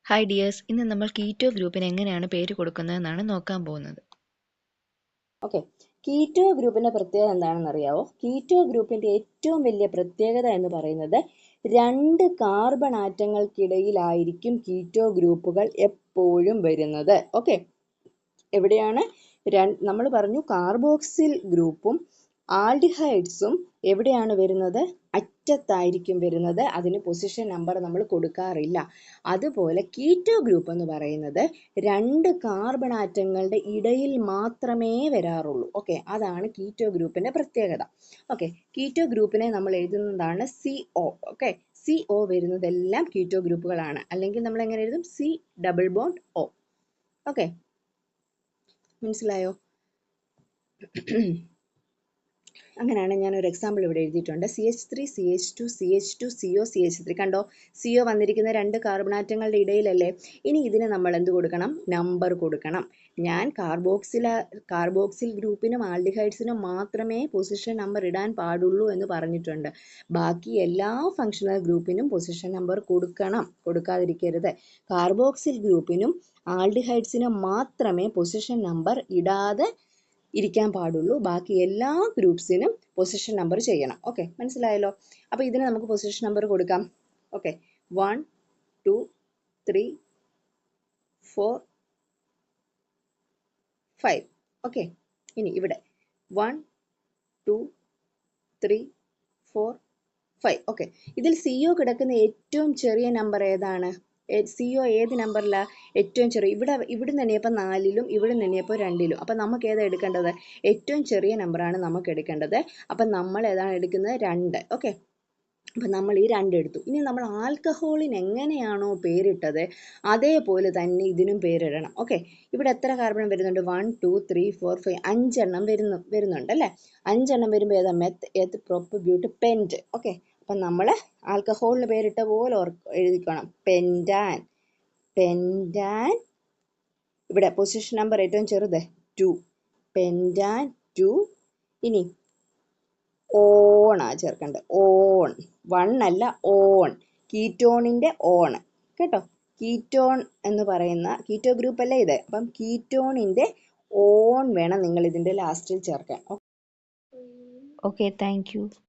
Hi dears, ഇന്ന് നമ്മൾ keto ഗ്രൂപ്പിന് എങ്ങനെയാണ് പേര് കൊടുക്കുന്നതെന്നാണ് നോക്കാൻ പോകുന്നത്. ഓക്കെ, കീറ്റോ ഗ്രൂപ്പിന്റെ പ്രത്യേകത എന്താണെന്ന് അറിയാവോ? കീറ്റോ ഗ്രൂപ്പിന്റെ ഏറ്റവും വലിയ പ്രത്യേകത എന്ന് പറയുന്നത് 2 കാർബൺ ആറ്റങ്ങൾക്കിടയിലായിരിക്കും കീറ്റോ ഗ്രൂപ്പുകൾ എപ്പോഴും വരുന്നത്. ഓക്കെ, എവിടെയാണ് നമ്മൾ പറഞ്ഞു കാർബോക്സിൽ ഗ്രൂപ്പും ആൽഡിഹൈഡ്സും എവിടെയാണ് വരുന്നത്? അറ്റത്തായിരിക്കും വരുന്നത്. അതിന് പൊസിഷൻ നമ്പർ നമ്മൾ കൊടുക്കാറില്ല. അതുപോലെ കീറ്റോ ഗ്രൂപ്പ് എന്ന് പറയുന്നത് 2 കാർബൺ ആറ്റങ്ങളുടെ ഇടയിൽ മാത്രമേ വരാറുള്ളൂ. ഓക്കെ, അതാണ് കീറ്റോ ഗ്രൂപ്പിന്റെ പ്രത്യേകത. ഓക്കെ, കീറ്റോ ഗ്രൂപ്പിനെ നമ്മൾ എഴുതുന്നതാണ് CO. ഓക്കെ, CO വരുന്നതെല്ലാം കീറ്റോ ഗ്രൂപ്പുകളാണ്. അല്ലെങ്കിൽ നമ്മൾ എങ്ങനെ എഴുതും? C double bond O. Okay, മനസ്സിലായോ? അങ്ങനെയാണ് ഞാൻ ഒരു എക്സാമ്പിൾ ഇവിടെ എഴുതിയിട്ടുണ്ട്. CH3 CH2 CH2 CO CH3. കണ്ടോ, CO വന്നിരിക്കുന്ന 2 കാർബൺ ആറ്റങ്ങളുടെ ഇടയിലല്ലേ. ഇനി ഇതിന് നമ്മൾ എന്ത് കൊടുക്കണം? നമ്പർ കൊടുക്കണം. ഞാൻ കാർബോക്സിൽ ഗ്രൂപ്പിനും ആൽഡിഹൈഡ്സിനും മാത്രമേ പൊസിഷൻ നമ്പർ ഇടാൻ പാടുള്ളൂ എന്ന് പറഞ്ഞിട്ടുണ്ട്. ബാക്കി എല്ലാ ഫങ്ഷണൽ ഗ്രൂപ്പിനും പൊസിഷൻ നമ്പർ കൊടുക്കണം, കൊടുക്കാതിരിക്കരുത്. കാർബോക്സിൽ ഗ്രൂപ്പിനും ആൽഡിഹൈഡ്സിനും മാത്രമേ പൊസിഷൻ നമ്പർ ഇടാതെ ഇരിക്കാൻ പാടുള്ളൂ. ബാക്കി എല്ലാ ഗ്രൂപ്പ്സിനും പൊസിഷൻ നമ്പർ ചെയ്യണം. ഓക്കെ, മനസ്സിലായല്ലോ? അപ്പോൾ ഇതിന് നമുക്ക് പൊസിഷൻ നമ്പർ കൊടുക്കാം. ഓക്കെ, 1 2 3 4 5. ഓക്കെ, ഇനി ഇവിടെ 1 2 3 4 5. ഓക്കെ, ഇതിൽ CO കിടക്കുന്ന ഏറ്റവും ചെറിയ നമ്പർ ഏതാണ്? CO ഏത് നമ്പറിലാണ് ഏറ്റവും ചെറിയ? ഇവിടുന്ന് എണ്ണിയപ്പോൾ 4-ലും ഇവിടുന്ന് എണ്ണിയപ്പോൾ 2-ലും. അപ്പം നമുക്ക് ഏതാണ് എടുക്കേണ്ടത്? ഏറ്റവും ചെറിയ നമ്പറാണ് നമുക്ക് എടുക്കേണ്ടത്. അപ്പം നമ്മൾ ഏതാണ് എടുക്കുന്നത്? 2. ഓക്കെ, അപ്പം നമ്മൾ ഈ 2 എടുത്തു. ഇനി നമ്മൾ ആൽക്കഹോളിന് എങ്ങനെയാണോ പേരിട്ടത് അതേപോലെ തന്നെ ഇതിനും പേരിടണം. ഓക്കെ, ഇവിടെ എത്ര കാർബൺ വരുന്നുണ്ട്? 1 2 3 4 5. 5 എണ്ണം വരുന്നുണ്ട് അല്ലേ? 5 എണ്ണം വരുമ്പോൾ ഏതാ? മെത്ത്, എത്ത്, പ്രൊപ്പ്, ബ്യൂട്ട്, പെൻറ്റ്. ഓക്കെ, അപ്പം നമ്മൾ ആൽക്കഹോളിന് പേരിട്ട പോലെ എഴുതിക്കണം. പെൻറ്റാൻ. ഇവിടെ പൊസിഷൻ നമ്പർ ഏറ്റവും ചെറുത് 2. പെൻറ്റാൻ 2. ഇനി ഓണാ ചേർക്കേണ്ടത്. ഓൺ, 1 അല്ല, ഓൺ. കീറ്റോണിന്റെ ഓൺ കേട്ടോ. കീറ്റോൺ എന്ന് പറയുന്ന കീറ്റോ ഗ്രൂപ്പ് അല്ലേ ഇത്. അപ്പം കീറ്റോണിന്റെ ഓൺ വേണം നിങ്ങൾ ഇതിന്റെ ലാസ്റ്റിൽ ചേർക്കാൻ. Okay, thank you.